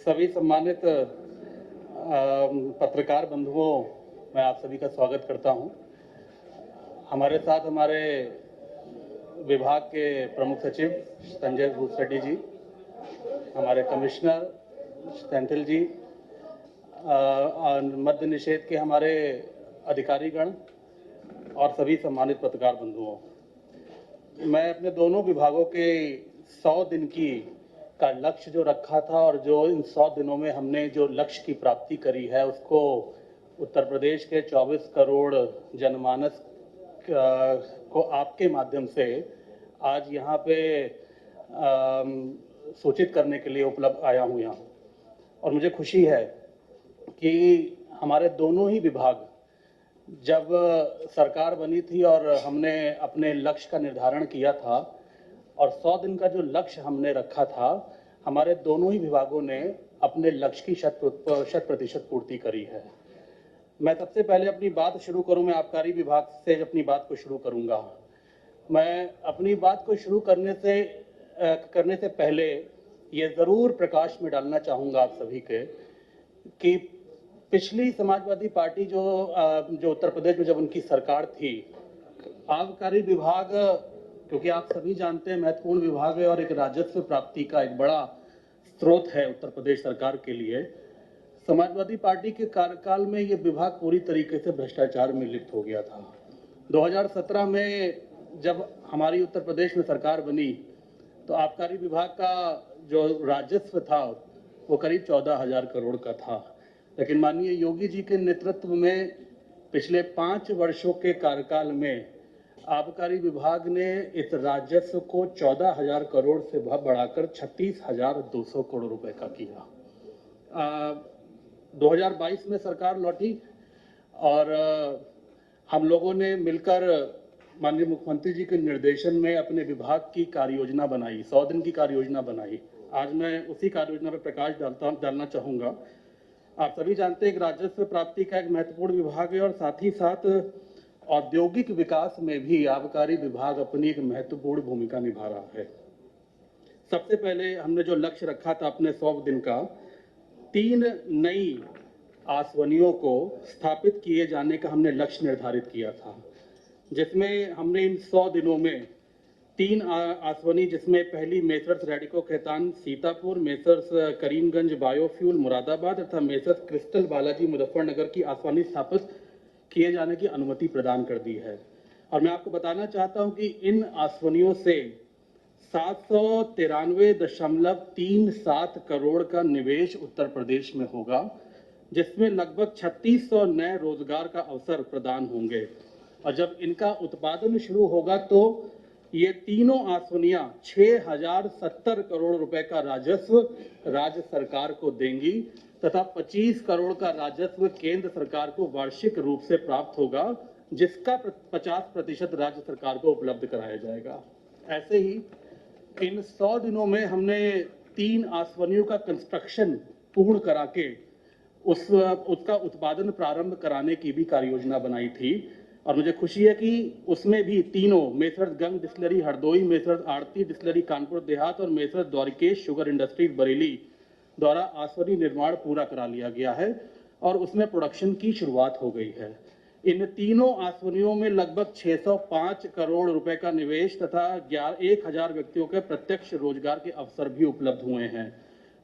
सभी सम्मानित पत्रकार बंधुओं, मैं आप सभी का स्वागत करता हूं। हमारे साथ हमारे विभाग के प्रमुख सचिव संजय भूसरेड्डी जी, हमारे कमिश्नर सेंथिल जी, मद्य निषेध के हमारे अधिकारीगण और सभी सम्मानित पत्रकार बंधुओं, मैं अपने दोनों विभागों के 100 दिन का लक्ष्य जो रखा था और जो इन 100 दिनों में हमने जो लक्ष्य की प्राप्ति करी है, उसको उत्तर प्रदेश के 24 करोड़ जनमानस को आपके माध्यम से आज यहाँ पे सूचित करने के लिए उपलब्ध आया हूँ यहाँ। और मुझे खुशी है कि हमारे दोनों ही विभाग, जब सरकार बनी थी और हमने अपने लक्ष्य का निर्धारण किया था और 100 दिन का जो लक्ष्य हमने रखा था, हमारे दोनों ही विभागों ने अपने लक्ष्य की 100% पूर्ति करी है। मैं सबसे पहले अपनी बात शुरू करूं, मैं आबकारी विभाग से अपनी बात को शुरू करूंगा। मैं अपनी बात को शुरू करने से पहले ये ज़रूर प्रकाश में डालना चाहूँगा आप सभी के कि पिछली समाजवादी पार्टी जो उत्तर प्रदेश में जब उनकी सरकार थी, आबकारी विभाग, क्योंकि आप सभी जानते हैं महत्वपूर्ण विभाग है और एक राजस्व प्राप्ति का एक बड़ा स्रोत है उत्तर प्रदेश सरकार के लिए। समाजवादी पार्टी के कार्यकाल में ये विभाग पूरी तरीके से भ्रष्टाचार में लिप्त हो गया था। 2017 में जब हमारी उत्तर प्रदेश में सरकार बनी तो आबकारी विभाग का जो राजस्व था वो करीब 14,000 करोड़ का था, लेकिन माननीय योगी जी के नेतृत्व में पिछले 5 वर्षों के कार्यकाल में आबकारी विभाग ने इस राजस्व को 14,000 करोड़ से बढ़ाकर 36,200 करोड़ रुपए का किया। 2022 में सरकार लौटी और हम लोगों ने मिलकर माननीय मुख्यमंत्री जी के निर्देशन में अपने विभाग की कार्य योजना बनाई, 100 दिन की कार्य योजना बनाई। आज मैं उसी कार्य योजना पर प्रकाश डालना चाहूँगा। आप सभी जानते हैं कि राजस्व प्राप्ति का एक महत्वपूर्ण विभाग है और साथ ही साथ औद्योगिक विकास में भी आबकारी विभाग अपनी एक महत्वपूर्ण भूमिका निभा रहा है। सबसे पहले हमने जो लक्ष्य रखा था अपने 100 दिन का, 3 नई आसवनियों को स्थापित किए जाने का हमने लक्ष्य निर्धारित किया था, जिसमें हमने इन 100 दिनों में 3 आसवनी, जिसमें पहली messrs Radico Khaitan Sitapur, messrs Karimganj biofuel Moradabad तथा मेसर्स क्रिस्टल बालाजी मुजफ्फरनगर की आसवनी स्थापित किए जाने की अनुमति प्रदान कर दी है। और मैं आपको बताना चाहता हूं कि इन आसवनियों से 793.37 करोड़ का निवेश उत्तर प्रदेश में होगा, जिसमें लगभग 3600 नए रोजगार का अवसर प्रदान होंगे। और जब इनका उत्पादन शुरू होगा तो ये तीनों आसवनियां 6,070 करोड़ रुपए का राजस्व राज्य सरकार को देंगी तथा 25 करोड़ का राजस्व केंद्र सरकार को वार्षिक रूप से प्राप्त होगा, जिसका 50% राज्य सरकार को उपलब्ध कराया जाएगा। ऐसे ही इन 100 दिनों में हमने 3 आसवनियों का कंस्ट्रक्शन पूर्ण करा के उसका उत्पादन प्रारंभ कराने की भी कार्य योजना बनाई थी। और मुझे खुशी है कि उसमें भी तीनों मेसर्स गंग डिस्टिलरी हरदोई, मेसर्स आरती डिस्टिलरी कानपुर देहात और messrs Dwarikesh sugar industries Bareilly द्वारा आसवनी निर्माण पूरा करा लिया गया है और उसमें प्रोडक्शन की शुरुआत हो गई है। इन तीनों आसवनियों में लगभग 605 करोड़ रुपए का निवेश तथा 1,000 व्यक्तियों के प्रत्यक्ष रोजगार के अवसर भी उपलब्ध हुए हैं।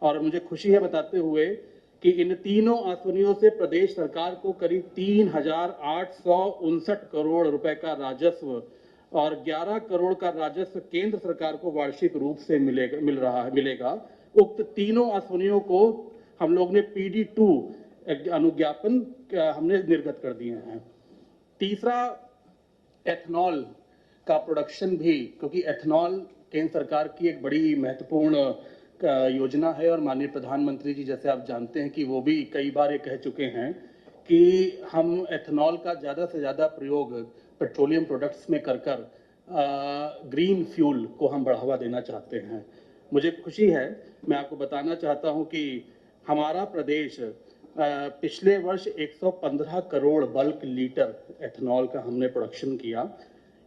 और मुझे खुशी है बताते हुए कि इन तीनों आसवनियों से प्रदेश सरकार को करीब 3,859 करोड़ रुपए का राजस्व और 11 करोड़ का राजस्व केंद्र सरकार को वार्षिक रूप से मिलेगा। उक्त तीनों आसवनियों को हम लोग ने PD2 अनुज्ञापन हमने निर्गत कर दिए हैं। तीसरा, एथनॉल का प्रोडक्शन भी, क्योंकि एथनॉल केंद्र सरकार की एक बड़ी महत्वपूर्ण योजना है और माननीय प्रधानमंत्री जी, जैसे आप जानते हैं कि वो भी कई बार ये कह चुके हैं कि हम एथनॉल का ज़्यादा से ज़्यादा प्रयोग पेट्रोलियम प्रोडक्ट्स में कर ग्रीन फ्यूल को हम बढ़ावा देना चाहते हैं। मुझे खुशी है, मैं आपको बताना चाहता हूं कि हमारा प्रदेश पिछले वर्ष 115 करोड़ बल्क लीटर एथनॉल का हमने प्रोडक्शन किया।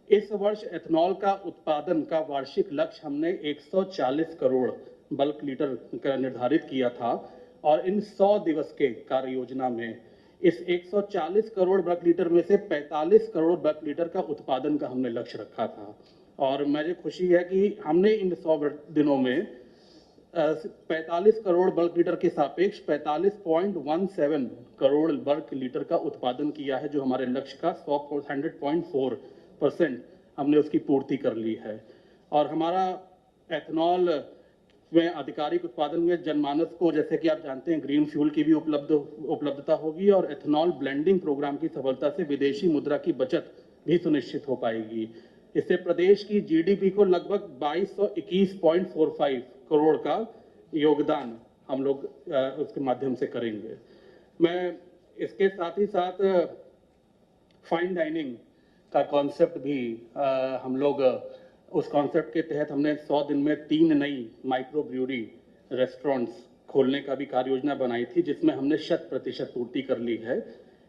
इस वर्ष एथनॉल का उत्पादन का वार्षिक लक्ष्य हमने 140 करोड़ बल्क लीटर का निर्धारित किया था और इन 100 दिवस के कार्य योजना में इस 140 करोड़ वर्ग लीटर में से 45 करोड़ वर्ग लीटर का उत्पादन का हमने लक्ष्य रखा था। और मुझे खुशी है कि हमने इन 100 दिनों में 45 करोड़ वर्ग लीटर के सापेक्ष 45.17 करोड़ वर्ग लीटर का उत्पादन किया है, जो हमारे लक्ष्य का 100.4% हमने उसकी पूर्ति कर ली है। और हमारा एथनॉल में आधिकारिक उत्पादन में जनमानस को, जैसे कि आप जानते हैं, ग्रीन फ्यूल की भी उपलब्धता होगी और एथनॉल ब्लेंडिंग प्रोग्राम की सफलता से विदेशी मुद्रा की बचत भी सुनिश्चित हो पाएगी। इससे प्रदेश की जीडीपी को लगभग 2221.45 करोड़ का योगदान हम लोग उसके माध्यम से करेंगे। मैं इसके साथ ही साथ फाइन डाइनिंग का कॉन्सेप्ट भी हम लोग उस कॉन्सेप्ट के तहत हमने 100 दिन में 3 नई माइक्रो ब्रूअरी रेस्टोरेंट्स खोलने का भी कार्य योजना बनाई थी, जिसमें हमने 100% पूर्ति कर ली है।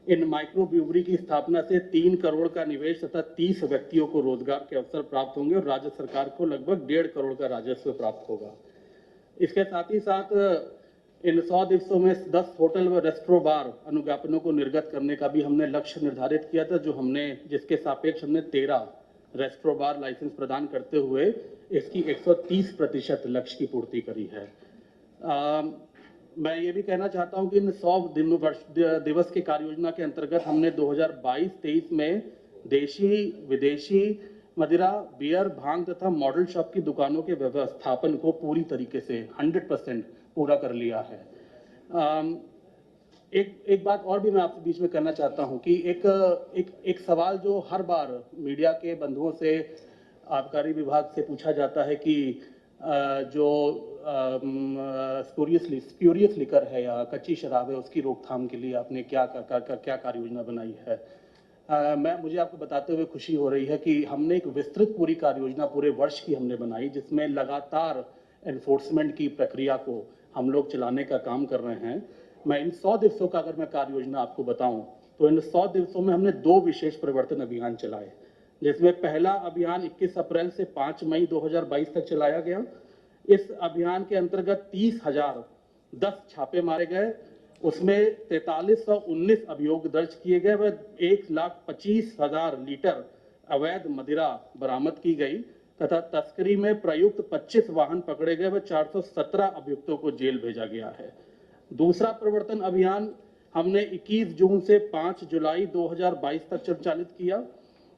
इन माइक्रो ब्रूअरी की स्थापना से 3 करोड़ का निवेश तथा 30 व्यक्तियों को रोजगार के अवसर प्राप्त होंगे और राज्य सरकार को लगभग 1.5 करोड़ का राजस्व प्राप्त होगा। इसके साथ ही साथ इन 100 दिवसों में 10 होटल व रेस्टोरेंट बार अनुज्ञापनों को निर्गत करने का भी हमने लक्ष्य निर्धारित किया था, जिसके सापेक्ष हमने 13 रेस्टोरेंट बार लाइसेंस प्रदान करते हुए इसकी 130% लक्ष्य की पूर्ति करी है। मैं ये भी कहना चाहता हूं कि इन 100 दिवस के कार्य योजना के अंतर्गत हमने 2022-23 में देशी विदेशी मदिरा, बियर, भांग तथा मॉडल शॉप की दुकानों के व्यवस्थापन को पूरी तरीके से 100% पूरा कर लिया है। एक बात और भी मैं आपके बीच में करना चाहता हूं कि एक सवाल जो हर बार मीडिया के बंधुओं से, आबकारी विभाग से पूछा जाता है कि जो स्प्यूरियस लिकर है या कच्ची शराब है, उसकी रोकथाम के लिए आपने क्या कार्य योजना बनाई है। मुझे आपको बताते हुए खुशी हो रही है कि हमने एक विस्तृत पूरी कार्य योजना पूरे वर्ष की हमने बनाई, जिसमें लगातार एनफोर्समेंट की प्रक्रिया को हम लोग चलाने का काम कर रहे हैं। मैं इन 100 दिवसों का अगर मैं कार्य योजना आपको बताऊं तो इन 100 दिवसों में हमने 2 विशेष परिवर्तन अभियान चलाए, जिसमें पहला अभियान 21 अप्रैल से 5 मई 2022 तक चलाया गया। इस अभियान के अंतर्गत 30,010 छापे मारे गए, उसमें 4319 अभियोग दर्ज किए गए व 1,25,000 लीटर अवैध मदिरा बरामद की गई तथा तस्करी में प्रयुक्त 25 वाहन पकड़े गए व 417 अभियुक्तों को जेल भेजा गया है। दूसरा प्रवर्तन अभियान हमने 21 जून से 5 जुलाई 2022 तक संचालित किया।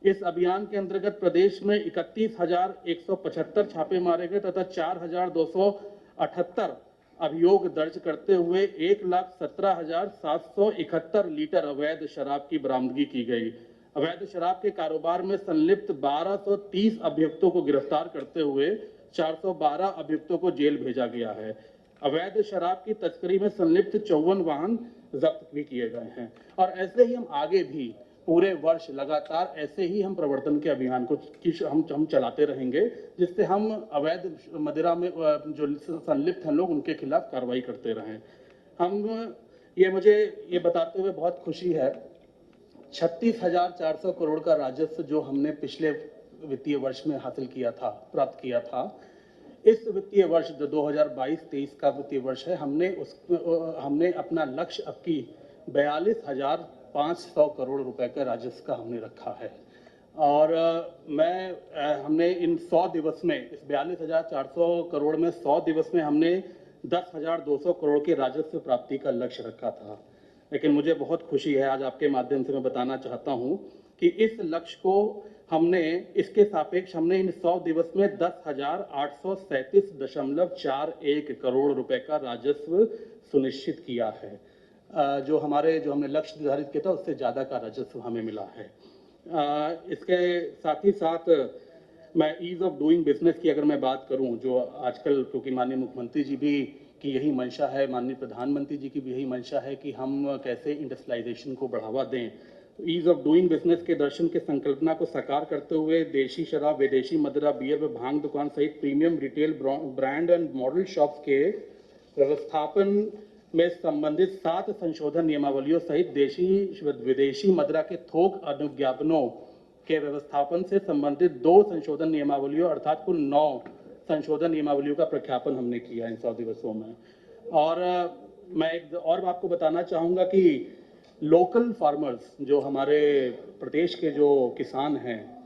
इस अभियान के अंतर्गत प्रदेश में 31,175 छापे मारे गए तथा 4,278 अभियोग दर्ज करते हुए 1,17,771 लीटर अवैध शराब की बरामदगी की गई। अवैध शराब के कारोबार में संलिप्त 1230 अभियुक्तों को गिरफ्तार करते हुए 412 अभियुक्तों को जेल भेजा गया है। अवैध शराब की तस्करी में संलिप्त 54 वाहन जब्त भी किए गए हैं। और ऐसे ही हम आगे भी पूरे वर्ष लगातार ऐसे ही हम प्रवर्तन के अभियान को हम चलाते रहेंगे, जिससे हम अवैध मदिरा में जो संलिप्त हैं लोग, उनके खिलाफ कार्रवाई करते रहें। मुझे ये बताते हुए बहुत खुशी है, 36,400 करोड़ का राजस्व जो हमने पिछले वित्तीय वर्ष में प्राप्त किया था, इस वित्तीय वर्ष जो 2022-23 का वित्तीय वर्ष है, हमने अपना लक्ष्य अब की 42,500 करोड़ रुपए का राजस्व का हमने रखा है। और हमने इन 100 दिवस में, इस 42,400 करोड़ में 100 दिवस में हमने 10,200 करोड़ के राजस्व प्राप्ति का लक्ष्य रखा था। लेकिन मुझे बहुत खुशी है, आज आपके माध्यम से मैं बताना चाहता हूं कि इस लक्ष्य को इसके सापेक्ष हमने इन 100 दिवस में 10,837.41 करोड़ रुपए का राजस्व सुनिश्चित किया है। जो हमने लक्ष्य निर्धारित किया था, उससे ज़्यादा का राजस्व हमें मिला है। इसके साथ ही साथ मैं ईज ऑफ डूइंग बिजनेस की अगर मैं बात करूं, जो आजकल, क्योंकि माननीय मुख्यमंत्री जी भी की यही मंशा है, माननीय प्रधानमंत्री जी की भी यही मंशा है कि हम कैसे इंडस्ट्रियलाइजेशन को बढ़ावा दें, तो ईज ऑफ डूइंग बिजनेस के दर्शन के संकल्पना को साकार करते हुए देशी शराब, विदेशी मदिरा, बियर व भांग दुकान सहित premium retail brand and model shops के व्यवस्थापन में संबंधित 7 संशोधन नियमावलियों सहित देशी विदेशी मदिरा के थोक अनुज्ञापनों के व्यवस्थापन से संबंधित 2 संशोधन नियमावलियों अर्थात कुल 9 संशोधन नियमावलियों का प्रख्यापन हमने किया इन 100 दिवसों में। और मैं एक और आपको बताना चाहूँगा कि लोकल फार्मर्स जो हमारे प्रदेश के जो किसान हैं,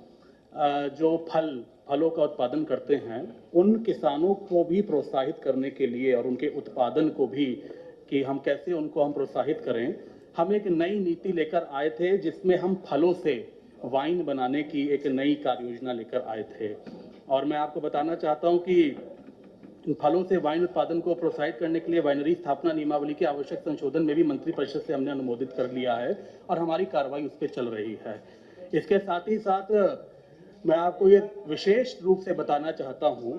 जो फलों का उत्पादन करते हैं, उन किसानों को भी प्रोत्साहित करने के लिए और उनके उत्पादन को भी कि हम कैसे उनको हम प्रोत्साहित करें, हम एक नई नीति लेकर आए थे जिसमें हम फलों से वाइन बनाने की एक नई कार्य योजना लेकर आए थे। और मैं आपको बताना चाहता हूं कि इन फलों से वाइन उत्पादन को प्रोत्साहित करने के लिए वाइनरी स्थापना नियमावली के आवश्यक संशोधन में भी मंत्रिपरिषद से हमने अनुमोदित कर लिया है और हमारी कार्रवाई उस पर चल रही है। इसके साथ ही साथ मैं आपको ये विशेष रूप से बताना चाहता हूं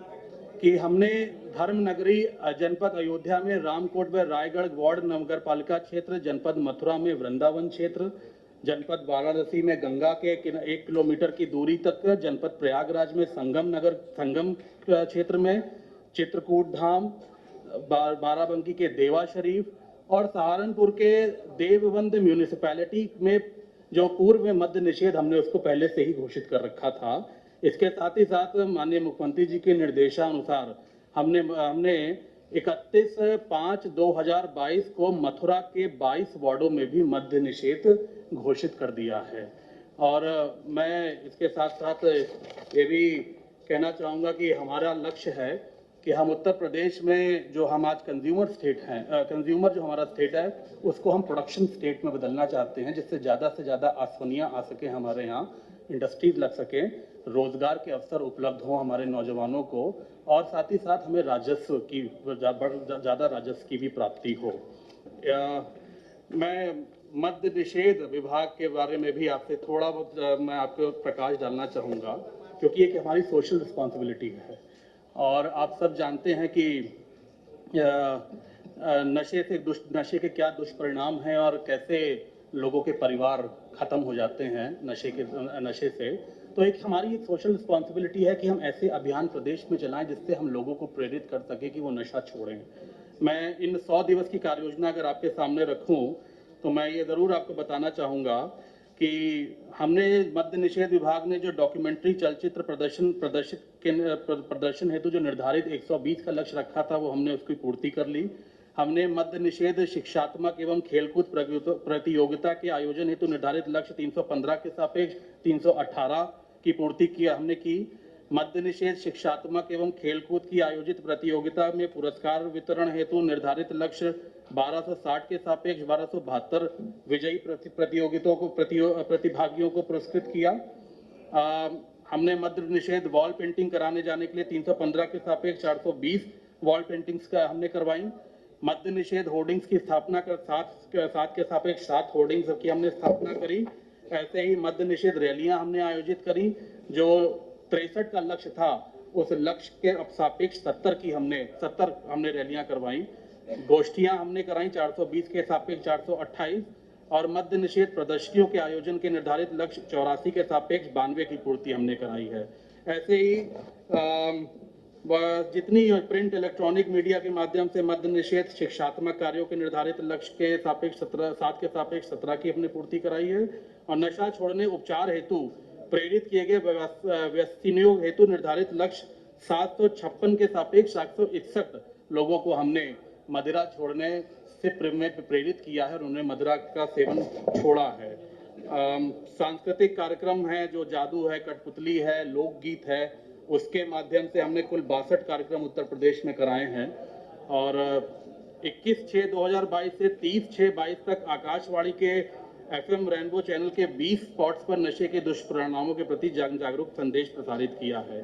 कि हमने धर्म नगरी जनपद अयोध्या में रामकोट व रायगढ़ वार्ड नगर पालिका क्षेत्र, जनपद मथुरा में वृंदावन क्षेत्र, जनपद वाराणसी में गंगा के 1 किलोमीटर की दूरी तक, जनपद प्रयागराज में संगम क्षेत्र में चित्रकूट धाम, बाराबंकी के देवा शरीफ और सहारनपुर के देवबंद म्यूनिसिपैलिटी में जो पूर्व में मद्य निषेध हमने उसको पहले से ही घोषित कर रखा था। इसके साथ ही साथ माननीय मुख्यमंत्री जी के निर्देशानुसार हमने 31/5/2022 को मथुरा के 22 वार्डों में भी मद्य निषेध घोषित कर दिया है। और मैं इसके साथ साथ ये भी कहना चाहूँगा कि हमारा लक्ष्य है कि हम उत्तर प्रदेश में जो हम आज कंज्यूमर जो हमारा स्टेट है उसको हम प्रोडक्शन स्टेट में बदलना चाहते हैं, जिससे ज़्यादा से ज़्यादा आसवनियाँ आ सके, हमारे यहाँ इंडस्ट्रीज लग सके, रोजगार के अवसर उपलब्ध हों हमारे नौजवानों को, और साथ ही साथ हमें राजस्व की ज़्यादा राजस्व की भी प्राप्ति हो। मैं मद्य निषेध विभाग के बारे में भी आपसे थोड़ा बहुत मैं आपको प्रकाश डालना चाहूँगा, क्योंकि एक हमारी सोशल रिस्पॉन्सिबिलिटी है। और आप सब जानते हैं कि नशे के क्या दुष्परिणाम हैं और कैसे लोगों के परिवार खत्म हो जाते हैं नशे से। तो एक हमारी एक सोशल रिस्पॉन्सिबिलिटी है कि हम ऐसे अभियान प्रदेश में चलाएं जिससे हम लोगों को प्रेरित कर सके कि वो नशा छोड़ें। मैं इन 100 दिवस की कार्य योजना अगर आपके सामने रखूं तो मैं ये ज़रूर आपको बताना चाहूँगा कि हमने मद्य निषेध विभाग ने जो डॉक्यूमेंट्री चलचित्र प्रदर्शन हेतु जो निर्धारित 120 का लक्ष्य रखा था, वो हमने उसकी पूर्ति कर ली। हमने मद्य निषेध शिक्षात्मक एवं खेलकूद प्रतियोगिता के आयोजन हेतु निर्धारित लक्ष्य 315 के सापेक्ष 318 की पूर्ति हमने की। मद्य निषेध शिक्षात्मक एवं खेलकूद की आयोजित प्रतियोगिता में पुरस्कार वितरण हेतु निर्धारित लक्ष्य 1260 के सापेक्ष 1272 विजयी प्रतिभागियों को पुरस्कृत किया। हमने मद्य निषेध वॉल पेंटिंग कराने जाने के लिए 315 के सापेक्ष 420 वॉल पेंटिंग्स का हमने करवाई। मद्य निषेध होर्डिंग्स की स्थापना कर 7 के सापेक्ष 7 होर्डिंग्स की हमने स्थापना करी। ऐसे ही मद्य निषेध रैलियां हमने आयोजित करी, जो 63 का लक्ष्य था उस लक्ष्य के सापेक्ष 70 हमने रैलियां करवाई। गोष्ठियां हमने कराई 420 के सापेक्ष 428 और मद्य निषेध प्रदर्शनियों के आयोजन के निर्धारित लक्ष्य 84 के सापेक्ष 92 की पूर्ति हमने कराई है। ऐसे ही जितनी प्रिंट इलेक्ट्रॉनिक मीडिया के माध्यम से मद्य निषेध शिक्षात्मक कार्यों के निर्धारित लक्ष्य के सापेक्ष 7 के सापेक्ष 17 की हमने पूर्ति कराई है। और नशा छोड़ने उपचार हेतु प्रेरित किए गए व्यसनियों हेतु निर्धारित लक्ष्य 756 के सापेक्ष 761 लोगों को हमने मदिरा छोड़ने से प्रेरित किया है और उन्हें मदिरा का सेवन छोड़ा है। सांस्कृतिक कार्यक्रम है, जो जादू है, कठपुतली है, लोकगीत है, उसके माध्यम से हमने कुल 62 कार्यक्रम उत्तर प्रदेश में कराए हैं। और 21/6/2022 से 30/6/22 तक आकाशवाणी के FM रेनबो चैनल के 20 स्पॉट्स पर नशे के दुष्परिणामों के प्रति जागरूक संदेश प्रसारित किया है।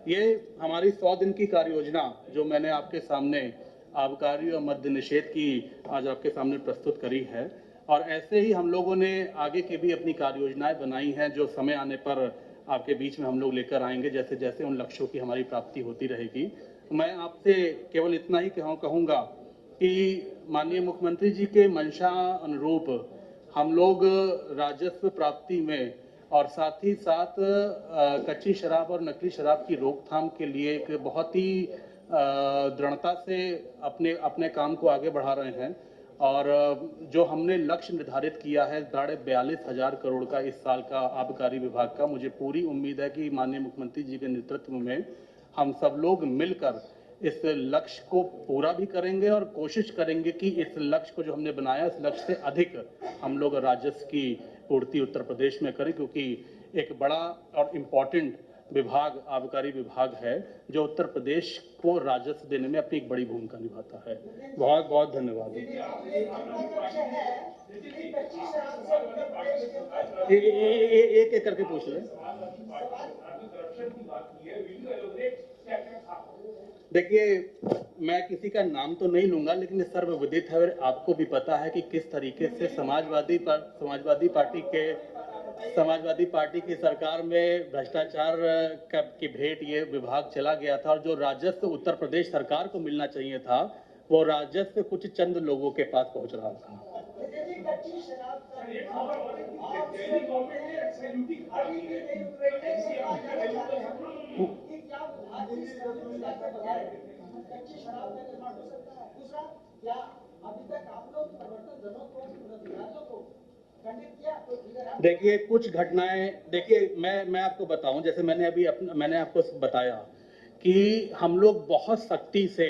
ये हमारी 100 दिन की कार्य योजना जो मैंने आपके सामने आबकारी और मद्य निषेध की आज आपके सामने प्रस्तुत करी है। और ऐसे ही हम लोगों ने आगे की भी अपनी कार्य योजनाएं बनाई हैं, जो समय आने पर आपके बीच में हम लोग लेकर आएंगे जैसे जैसे उन लक्ष्यों की हमारी प्राप्ति होती रहेगी। मैं आपसे केवल इतना ही कहूँगा कि माननीय मुख्यमंत्री जी के मंशा अनुरूप हम लोग राजस्व प्राप्ति में और साथ ही साथ कच्ची शराब और नकली शराब की रोकथाम के लिए एक बहुत ही दृढ़ता से अपने अपने काम को आगे बढ़ा रहे हैं। और जो हमने लक्ष्य निर्धारित किया है 42,500 करोड़ का इस साल का आबकारी विभाग का, मुझे पूरी उम्मीद है कि माननीय मुख्यमंत्री जी के नेतृत्व में हम सब लोग मिलकर इस लक्ष्य को पूरा भी करेंगे और कोशिश करेंगे कि इस लक्ष्य को जो हमने बनाया, इस लक्ष्य से अधिक हम लोग राजस्व की पूर्ति उत्तर प्रदेश में करें, क्योंकि एक बड़ा और इम्पॉर्टेंट विभाग आबकारी विभाग है जो उत्तर प्रदेश को राजस्व देने में अपनी एक बड़ी भूमिका निभाता है। बहुत बहुत धन्यवाद। एक एक करके पूछ लें। देखिए, मैं किसी का नाम तो नहीं लूंगा, लेकिन सर्वविदित है और आपको भी पता है कि किस तरीके से समाजवादी पार्टी की सरकार में भ्रष्टाचार की भेंट ये विभाग चला गया था, और जो राजस्व उत्तर प्रदेश सरकार को मिलना चाहिए था वो राजस्व कुछ चंद लोगों के पास पहुंच रहा था। देखिए, कुछ घटनाएं, देखिए मैं आपको बताऊं, जैसे मैंने आपको बताया कि हम लोग बहुत सख्ती से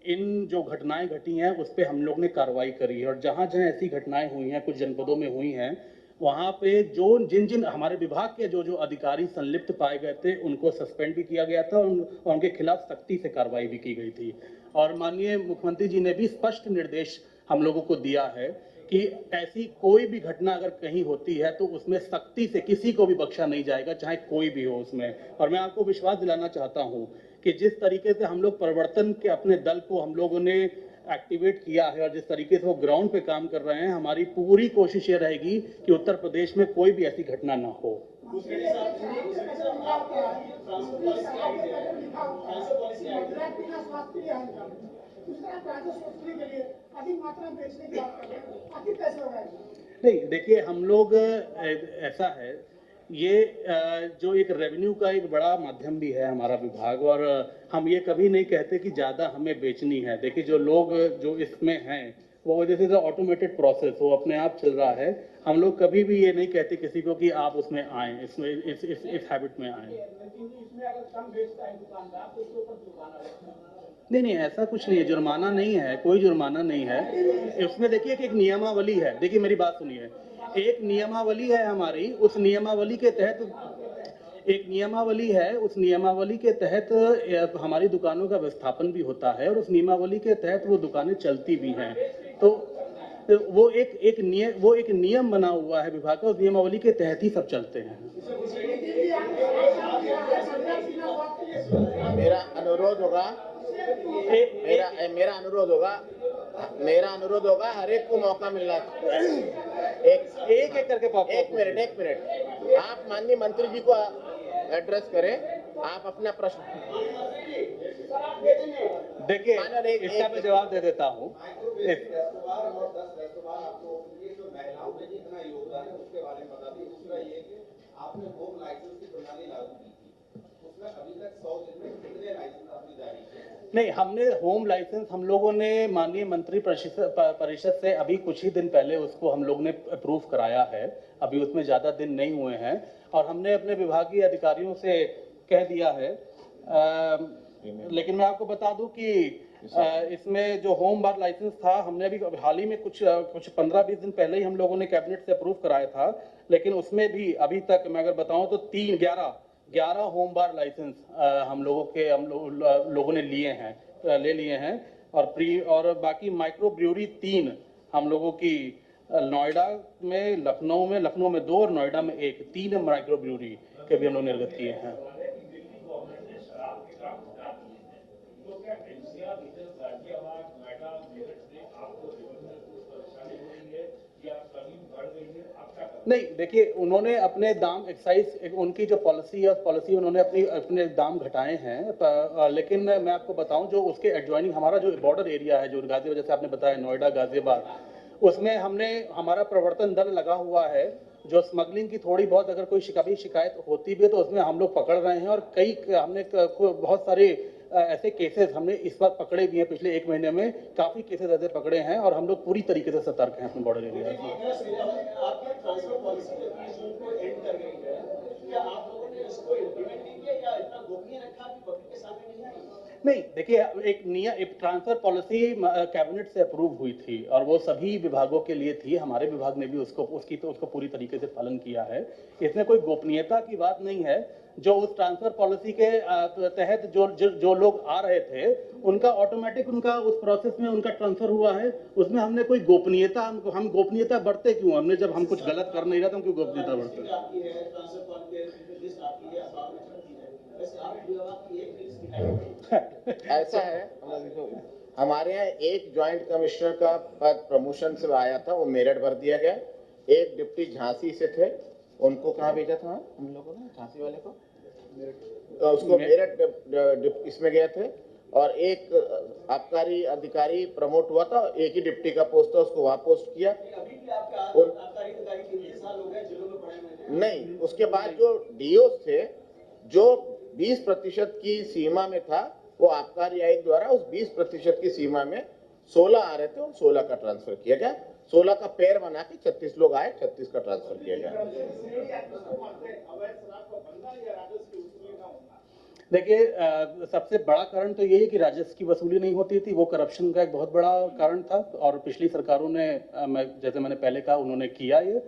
इन जो घटनाएं घटी हैं उस पे हम लोग ने कार्रवाई करी है, और जहां जहां ऐसी घटनाएं हुई हैं, कुछ जनपदों में हुई हैं, वहां पे जो जिन हमारे विभाग के जो अधिकारी संलिप्त पाए गए थे उनको सस्पेंड भी किया गया था और उनके खिलाफ सख्ती से कार्रवाई भी की गई थी। और माननीय मुख्यमंत्री जी ने भी स्पष्ट निर्देश हम लोगों को दिया है कि ऐसी कोई भी घटना अगर कहीं होती है तो उसमें सख्ती से किसी को भी बख्शा नहीं जाएगा, चाहे कोई भी हो उसमें। और मैं आपको विश्वास दिलाना चाहता हूं कि जिस तरीके से हम लोग परिवर्तन के अपने दल को हम लोगों ने एक्टिवेट किया है और जिस तरीके से वो ग्राउंड पे काम कर रहे हैं, हमारी पूरी कोशिश ये रहेगी कि उत्तर प्रदेश में कोई भी ऐसी घटना ना हो। नहीं, देखिए, हम लोग ऐसा है, ये जो एक रेवेन्यू का एक बड़ा माध्यम भी है हमारा विभाग, और हम ये कभी नहीं कहते कि ज़्यादा हमें बेचनी है। देखिए, जो लोग जो इसमें हैं वो दिस इज ऑटोमेटेड प्रोसेस, वो अपने आप चल रहा है। हम लोग कभी भी ये नहीं कहते किसी को कि आप उसमें आए, इसमें इस हैबिट में आए। नहीं, ऐसा कुछ नहीं है, जुर्माना नहीं है, कोई जुर्माना नहीं है उसमें। देखिए कि एक नियमावली है, देखिए मेरी बात सुनिए, एक नियमावली है हमारी, उस नियमावली के तहत एक नियमावली है, उस नियमावली के तहत हमारी दुकानों का विस्थापन भी होता है और उस नियमावली के तहत वो दुकानें चलती भी हैं। तो वो एक नियम बना हुआ है विभाग का, उस नियमावली के तहत ही सब चलते हैं। मेरा अनुरोध होगा मेरा अनुरोध होगा हर एक को मौका मिलना। एक करके एक मिनट आप माननीय मंत्री जी को एड्रेस करें, आप अपना प्रश्न देखिए, इसका मैं जवाब दे देता हूँ। आपने होम लाइसेंस की प्रणाली लागू की थी, उसमें अभी तक 100 दिन में कितने लाइसेंस आपने जारी किए? नहीं, हमने होम लाइसेंस हम लोगों ने माननीय मंत्री परिषद से अभी कुछ ही दिन पहले उसको हम लोग ने अप्रूव कराया है, अभी उसमें ज़्यादा दिन नहीं हुए हैं, और हमने अपने विभागीय अधिकारियों से कह दिया है। लेकिन मैं आपको बता दूं कि इसमें जो होम बार लाइसेंस था, हमने अभी हाल ही में कुछ 15-20 दिन पहले ही हम लोगों ने कैबिनेट से अप्रूव कराया था, लेकिन उसमें भी अभी तक मैं अगर बताऊं तो 11 होम बार लाइसेंस हम लोगों ने ले लिए हैं, और बाकी माइक्रो ब्रूअरी 3 हम लोगों की नोएडा में, लखनऊ में 2 और नोएडा में 1, 3 माइक्रो ब्रूअरी के भी हम लोग निर्गत किए हैं। नहीं, देखिए, उन्होंने अपने दाम एक्साइज, उनकी जो पॉलिसी उन्होंने अपने दाम घटाए हैं, लेकिन मैं आपको बताऊं, जो उसके एडजॉइनिंग हमारा जो बॉर्डर एरिया है, जो गाजियाबाद, जैसे आपने बताया नोएडा गाजियाबाद, उसमें हमारा प्रवर्तन दल लगा हुआ है, जो स्मगलिंग की थोड़ी बहुत अगर कोई शिकायत होती भी है तो उसमें हम लोग पकड़ रहे हैं, और हमने बहुत सारे ऐसे केसेस हमने इस बार पकड़े भी हैं। पिछले 1 महीने में काफी केसेस ऐसे पकड़े हैं, और हम लोग पूरी तरीके से सतर्क हैं अपने बॉर्डर एरिया में। नहीं, देखिए एक ट्रांसफर पॉलिसी कैबिनेट से अप्रूव हुई थी और वो सभी विभागों के लिए थी। हमारे विभाग ने भी उसको पूरी तरीके से पालन किया है। इसमें कोई गोपनीयता की बात नहीं है। जो उस ट्रांसफर पॉलिसी के तहत जो लोग आ रहे थे, उनका ऑटोमेटिक उनका उस प्रोसेस में उनका ट्रांसफर हुआ है। उसमें हमने कोई गोपनीयता हम गोपनीयता बरते क्यों? हमने जब हम कुछ गलत कर नहीं रहे तो हम क्यों गोपनीयता बरते? आपकी है ट्रांसफर कॉल लिस्ट आपकी है अखबार में छपती है, वैसे आप विभाग की एक लिस्ट दिखाई ऐसा है, हमारे यहाँ एक ज्वाइंट कमिश्नर का पद प्रमोशन से आया था, वो मेरठ भर दिया गया। एक डिप्टी झांसी से थे, उनको कहाँ भेजा था हम लोगों ने, झांसी वाले को? तो उसको मेरठ इसमें गए थे। और एक आबकारी अधिकारी प्रमोट हुआ था, एक ही डिप्टी का पोस्ट था, उसको वहां पोस्ट किया। अभी भी आपके आबकारी अधिकारी 3 साल हो गए जेलों में पड़े हुए हैं। नहीं, उसके बाद जो डीओ थे, जो 20% की सीमा में था, वो आबकारी आयोग द्वारा उस 20% की सीमा में 16 आ रहे थे, उन 16 का ट्रांसफर किया गया। 16 का पेयर बना के 36 लोग आए, 36 का ट्रांसफर किया गया। देखिए, सबसे बड़ा कारण तो ये है कि राजस्व की वसूली नहीं होती थी। वो करप्शन का एक बहुत बड़ा कारण था और पिछली सरकारों ने, जैसे मैंने पहले कहा, उन्होंने किया ये।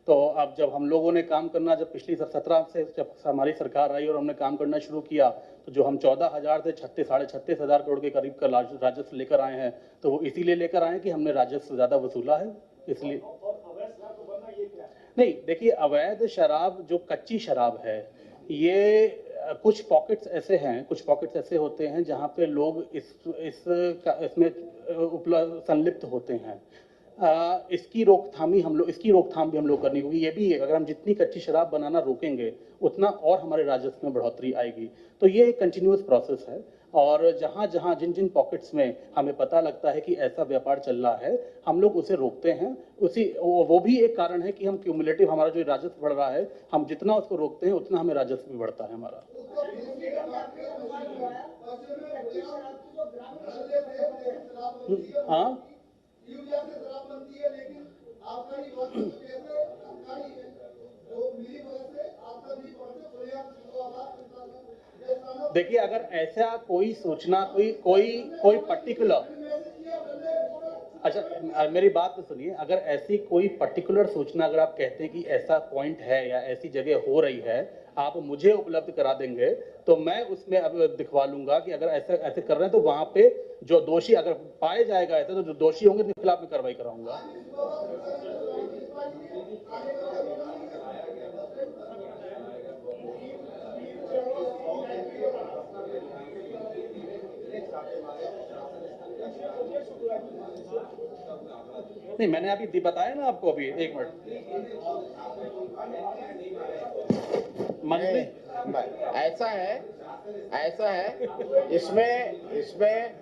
तो अब जब हम लोगों ने काम करना, जब पिछली 17 से जब हमारी सरकार आई और हमने काम करना शुरू किया, तो जो हम 14,000 से 36,500 करोड़ के करीब का राजस्व लेकर आए हैं, तो वो इसीलिए लेकर आए हैं कि हमने राजस्व ज़्यादा वसूला है, इसलिए। नहीं, देखिए, अवैध शराब, जो कच्ची शराब है, ये कुछ पॉकेट्स ऐसे होते हैं जहाँ पे लोग इसमें संलिप्त होते हैं। इसकी रोकथाम भी हम लोग करनी होगी। ये भी है, अगर हम जितनी कच्ची शराब बनाना रोकेंगे, उतना और हमारे राजस्व में बढ़ोतरी आएगी। तो ये एक कंटिन्यूअस प्रोसेस है और जहाँ जिन पॉकेट्स में हमें पता लगता है कि ऐसा व्यापार चल रहा है, हम लोग उसे रोकते हैं। वो भी एक कारण है कि हम क्यूमुलेटिव, हमारा जो राजस्व बढ़ रहा है, हम जितना उसको रोकते हैं उतना हमें राजस्व भी बढ़ता है हमारा। हाँ, देखिए, अगर ऐसा कोई सूचना, कोई पर्टिकुलर, अच्छा, मेरी बात तो सुनिए। अगर ऐसी कोई पर्टिकुलर सूचना, अगर आप कहते हैं कि ऐसा पॉइंट है या ऐसी जगह हो रही है, आप मुझे उपलब्ध करा देंगे, तो मैं उसमें अब दिखवा लूंगा कि अगर ऐसे कर रहे हैं, तो वहां पे जो दोषी अगर पाए जाएगा ऐसा, तो जो दोषी होंगे उनके खिलाफ मैं कार्रवाई कराऊंगा। नहीं, मैंने अभी बताया ना आपको, अभी 1 मिनट। मंत्री, ऐसा है, इसमें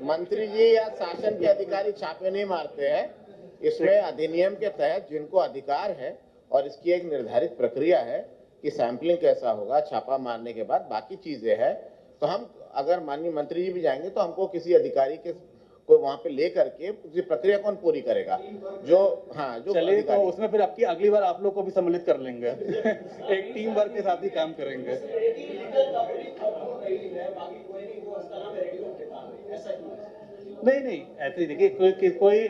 मंत्री जी या शासन के अधिकारी छापे नहीं मारते हैं। इसमें अधिनियम के तहत जिनको अधिकार है और इसकी एक निर्धारित प्रक्रिया है कि सैंपलिंग कैसा होगा, छापा मारने के बाद बाकी चीजें हैं। तो हम, अगर माननीय मंत्री जी भी जाएंगे, तो हमको किसी अधिकारी के को वहां पे लेकर के प्रक्रिया कौन पूरी करेगा? जो चलिए, तो उसमें फिर आपकी अगली बार आप लोग को भी सम्मिलित कर लेंगे। एक टीम वर्क के साथ ही काम करेंगे। नहीं, ऐसे देखिए, कोई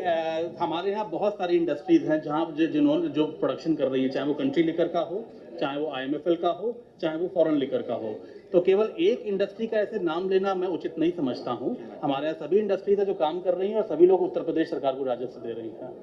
हमारे यहाँ बहुत सारी इंडस्ट्रीज हैं जहाँ जिन्होंने जो प्रोडक्शन कर रही है, चाहे वो कंट्री लिकर का हो, चाहे वो IMFL का हो, चाहे वो फॉरेन लिकर का हो। तो केवल एक इंडस्ट्री का ऐसे नाम लेना मैं उचित नहीं समझता हूँ। हमारे यहाँ सभी इंडस्ट्रीज है जो काम कर रही हैं और सभी लोग उत्तर प्रदेश सरकार को राजस्व दे रही हैं।